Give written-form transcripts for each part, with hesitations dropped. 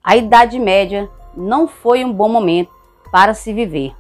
A Idade Média não foi um bom momento para se viver.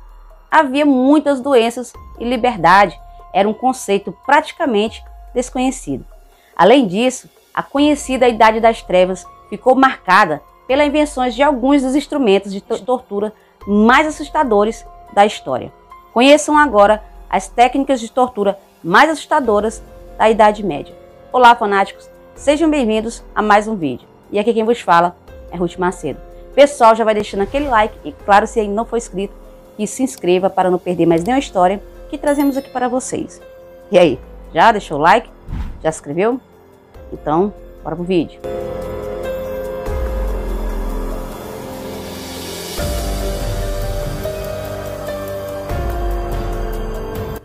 Havia muitas doenças e liberdade era um conceito praticamente desconhecido. Além disso, a conhecida Idade das Trevas ficou marcada pelas invenções de alguns dos instrumentos de tortura mais assustadores da história. Conheçam agora as técnicas de tortura mais assustadoras da Idade Média. Olá, fanáticos! Sejam bem-vindos a mais um vídeo. E aqui quem vos fala é Ruth Macedo. Pessoal, já vai deixando aquele like e, claro, se ainda não for inscrito, que se inscreva para não perder mais nenhuma história que trazemos aqui para vocês. E aí, já deixou o like? Já se inscreveu? Então, bora pro vídeo.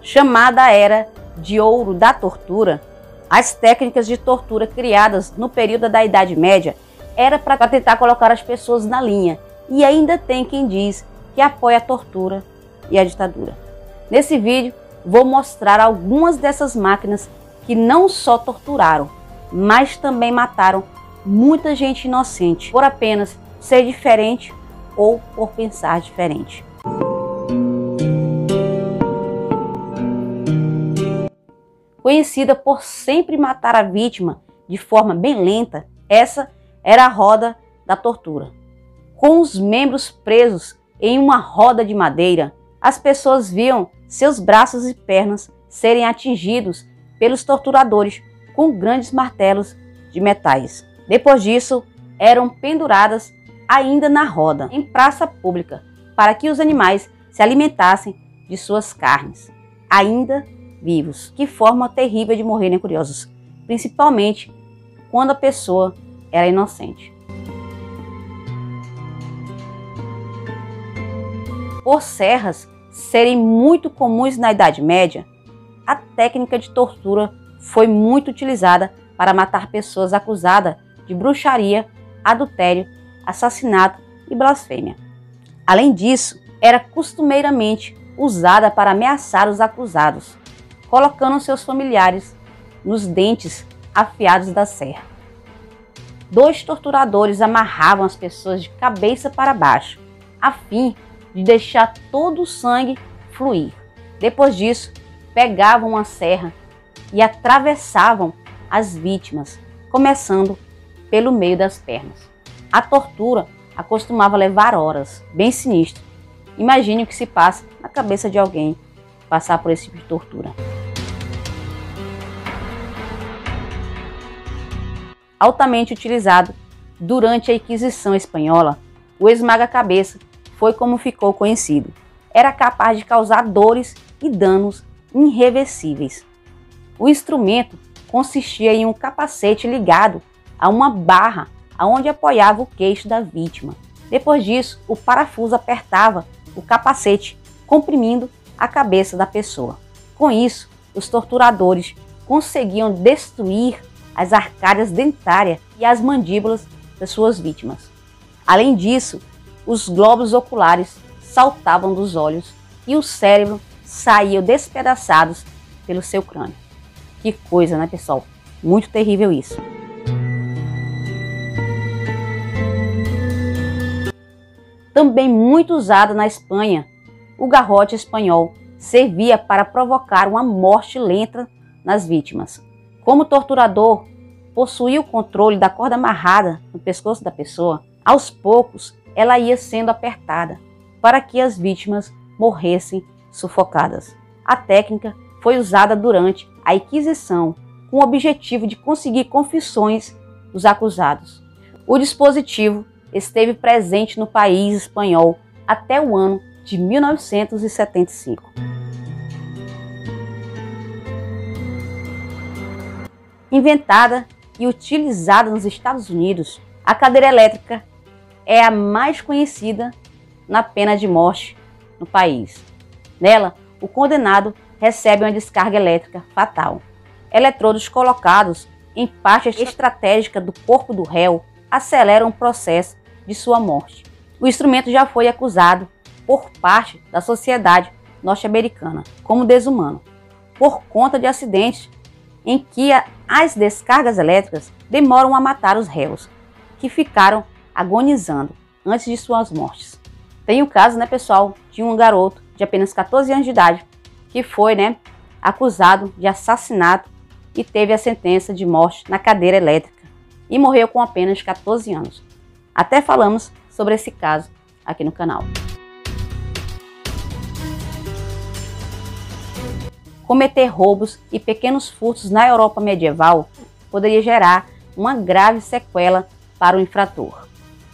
Chamada Era de Ouro da Tortura, as técnicas de tortura criadas no período da Idade Média era para tentar colocar as pessoas na linha, e ainda tem quem diz que apoia a tortura e a ditadura. Nesse vídeo vou mostrar algumas dessas máquinas que não só torturaram, mas também mataram muita gente inocente por apenas ser diferente ou por pensar diferente. Conhecida por sempre matar a vítima de forma bem lenta, essa era a roda da tortura. Com os membros presos em uma roda de madeira, as pessoas viam seus braços e pernas serem atingidos pelos torturadores com grandes martelos de metais. Depois disso, eram penduradas ainda na roda, em praça pública, para que os animais se alimentassem de suas carnes, ainda vivos. Que forma terrível de morrerem, curiosos, principalmente quando a pessoa era inocente. Por serras serem muito comuns na Idade Média, a técnica de tortura foi muito utilizada para matar pessoas acusadas de bruxaria, adultério, assassinato e blasfêmia. Além disso, era costumeiramente usada para ameaçar os acusados, colocando seus familiares nos dentes afiados da serra. 2 torturadores amarravam as pessoas de cabeça para baixo, a fim de deixar todo o sangue fluir. Depois disso, pegavam uma serra e atravessavam as vítimas, começando pelo meio das pernas. A tortura costumava levar horas, bem sinistro. Imagine o que se passa na cabeça de alguém passar por esse tipo de tortura. Altamente utilizado durante a Inquisição Espanhola, o esmaga-cabeça foi como ficou conhecido. Era capaz de causar dores e danos irreversíveis. O instrumento consistia em um capacete ligado a uma barra onde apoiava o queixo da vítima. Depois disso, o parafuso apertava o capacete, comprimindo a cabeça da pessoa. Com isso, os torturadores conseguiam destruir as arcárias dentárias e as mandíbulas das suas vítimas. Além disso, os globos oculares saltavam dos olhos e o cérebro saía despedaçados pelo seu crânio. Que coisa, né, pessoal? Muito terrível isso. Também muito usado na Espanha, o garrote espanhol servia para provocar uma morte lenta nas vítimas. Como o torturador possuía o controle da corda amarrada no pescoço da pessoa, aos poucos ela ia sendo apertada para que as vítimas morressem sufocadas. A técnica foi usada durante a Inquisição com o objetivo de conseguir confissões dos acusados. O dispositivo esteve presente no país espanhol até o ano de 1975. Inventada e utilizada nos Estados Unidos, a cadeira elétrica é a mais conhecida na pena de morte no país. Nela, o condenado recebe uma descarga elétrica fatal. Eletrodos colocados em parte estratégica do corpo do réu aceleram o processo de sua morte. O instrumento já foi acusado por parte da sociedade norte-americana como desumano, por conta de acidentes em que as descargas elétricas demoram a matar os réus, que ficaram agonizando antes de suas mortes. Tem o caso, né, pessoal, de um garoto de apenas 14 anos de idade que foi, acusado de assassinato e teve a sentença de morte na cadeira elétrica e morreu com apenas 14 anos. Até falamos sobre esse caso aqui no canal. Cometer roubos e pequenos furtos na Europa medieval poderia gerar uma grave sequela para o infrator.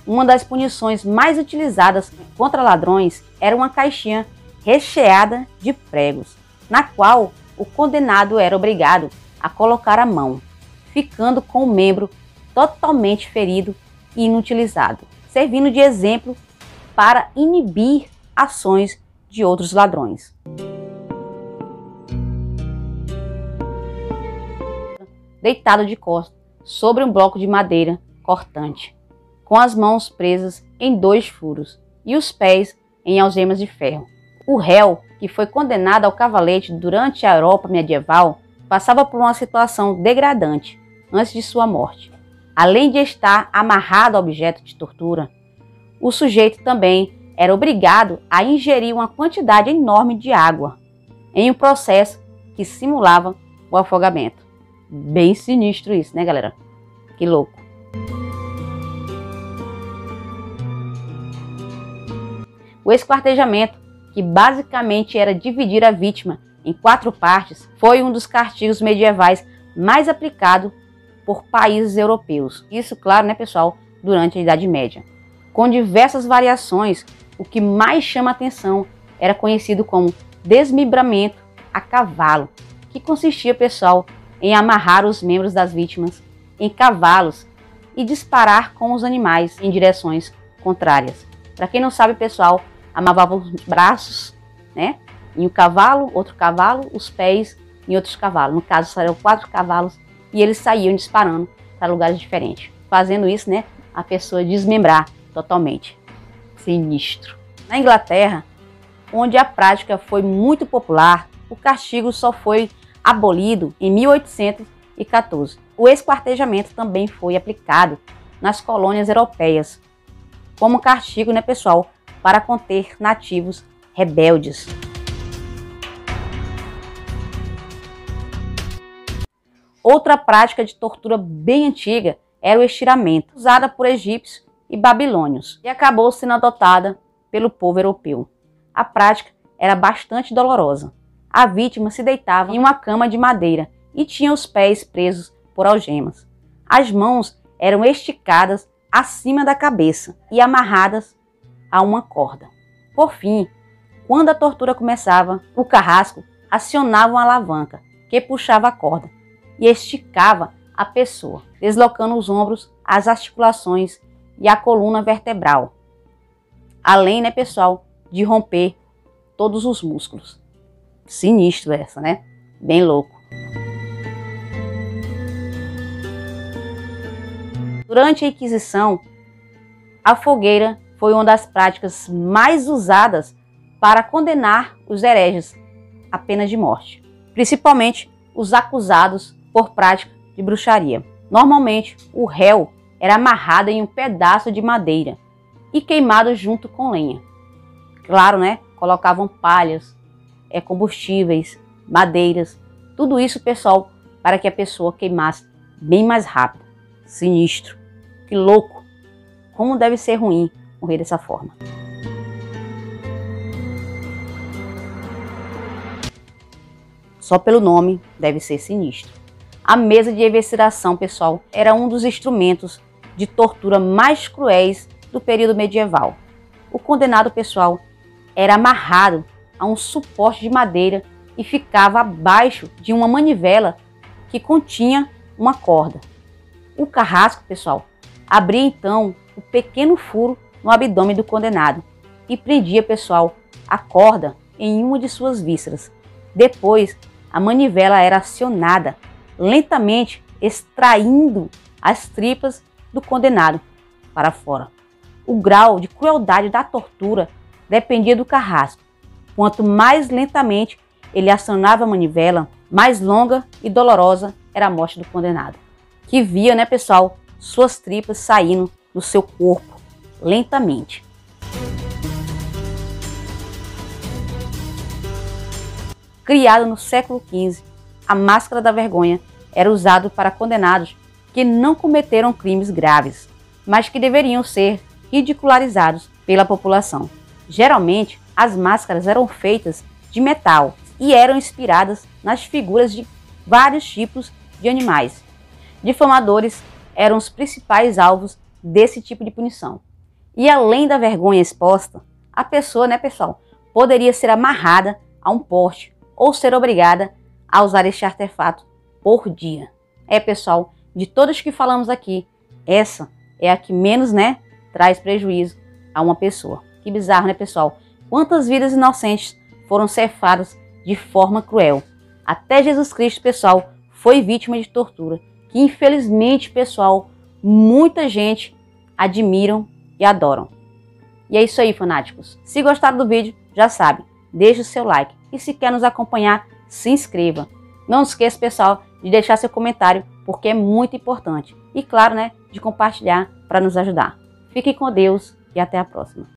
Uma das punições mais utilizadas contra ladrões era uma caixinha recheada de pregos, na qual o condenado era obrigado a colocar a mão, ficando com o membro totalmente ferido e inutilizado, servindo de exemplo para inibir ações de outros ladrões. Deitado de costas sobre um bloco de madeira cortante, com as mãos presas em 2 furos e os pés em algemas de ferro. O réu, que foi condenado ao cavalete durante a Europa medieval, passava por uma situação degradante antes de sua morte. Além de estar amarrado ao objeto de tortura, o sujeito também era obrigado a ingerir uma quantidade enorme de água, em um processo que simulava o afogamento. Bem sinistro isso, né, galera? Que louco. O esquartejamento, que basicamente era dividir a vítima em 4 partes, foi um dos castigos medievais mais aplicado por países europeus. Isso, claro, né, pessoal, durante a Idade Média. Com diversas variações, o que mais chama a atenção era conhecido como desmembramento a cavalo, que consistia, pessoal, em amarrar os membros das vítimas em cavalos e disparar com os animais em direções contrárias. Para quem não sabe, pessoal, amarrava os braços, em um cavalo, outro cavalo, os pés em outros cavalos. No caso, eram 4 cavalos e eles saíam disparando para lugares diferentes. Fazendo isso, a pessoa desmembrar totalmente. Sinistro. Na Inglaterra, onde a prática foi muito popular, o castigo só foi abolido em 1814. O esquartejamento também foi aplicado nas colônias europeias como castigo, pessoal, para conter nativos rebeldes. Outra prática de tortura bem antiga era o estiramento, usada por egípcios e babilônios, e acabou sendo adotada pelo povo europeu. A prática era bastante dolorosa. A vítima se deitava em uma cama de madeira e tinha os pés presos por algemas. As mãos eram esticadas acima da cabeça e amarradas a uma corda. Por fim, quando a tortura começava, o carrasco acionava uma alavanca que puxava a corda e esticava a pessoa, deslocando os ombros, as articulações e a coluna vertebral, além, pessoal, de romper todos os músculos. Sinistro essa, Bem louco. Durante a Inquisição, a fogueira foi uma das práticas mais usadas para condenar os hereges à pena de morte, principalmente os acusados por prática de bruxaria. Normalmente, o réu era amarrado em um pedaço de madeira e queimado junto com lenha. Claro, colocavam palhas, combustíveis, madeiras, tudo isso, pessoal, para que a pessoa queimasse bem mais rápido. Sinistro. Que louco. Como deve ser ruim morrer dessa forma. Só pelo nome deve ser sinistro. A mesa de evisceração, pessoal, era um dos instrumentos de tortura mais cruéis do período medieval. O condenado, pessoal, era amarrado a um suporte de madeira e ficava abaixo de uma manivela que continha uma corda. O carrasco, pessoal, abria então um pequeno furo no abdômen do condenado e prendia, pessoal, a corda em uma de suas vísceras. Depois, a manivela era acionada, lentamente extraindo as tripas do condenado para fora. O grau de crueldade da tortura dependia do carrasco. Quanto mais lentamente ele acionava a manivela, mais longa e dolorosa era a morte do condenado, que via, pessoal, suas tripas saindo do seu corpo lentamente. Criado no século XV, a máscara da vergonha era usada para condenados que não cometeram crimes graves, mas que deveriam ser ridicularizados pela população. Geralmente, as máscaras eram feitas de metal e eram inspiradas nas figuras de vários tipos de animais. Difamadores eram os principais alvos desse tipo de punição. E além da vergonha exposta, a pessoa, pessoal, poderia ser amarrada a um poste ou ser obrigada a usar este artefato por dia. Pessoal, de todas que falamos aqui, essa é a que menos, traz prejuízo a uma pessoa. Que bizarro, pessoal? Quantas vidas inocentes foram cefadas de forma cruel. Até Jesus Cristo, pessoal, foi vítima de tortura, que infelizmente, pessoal, muita gente admiram e adoram. E é isso aí, fanáticos. Se gostaram do vídeo, já sabe, deixe o seu like. E se quer nos acompanhar, se inscreva. Não esqueça, pessoal, de deixar seu comentário, porque é muito importante. E claro, de compartilhar para nos ajudar. Fiquem com Deus e até a próxima.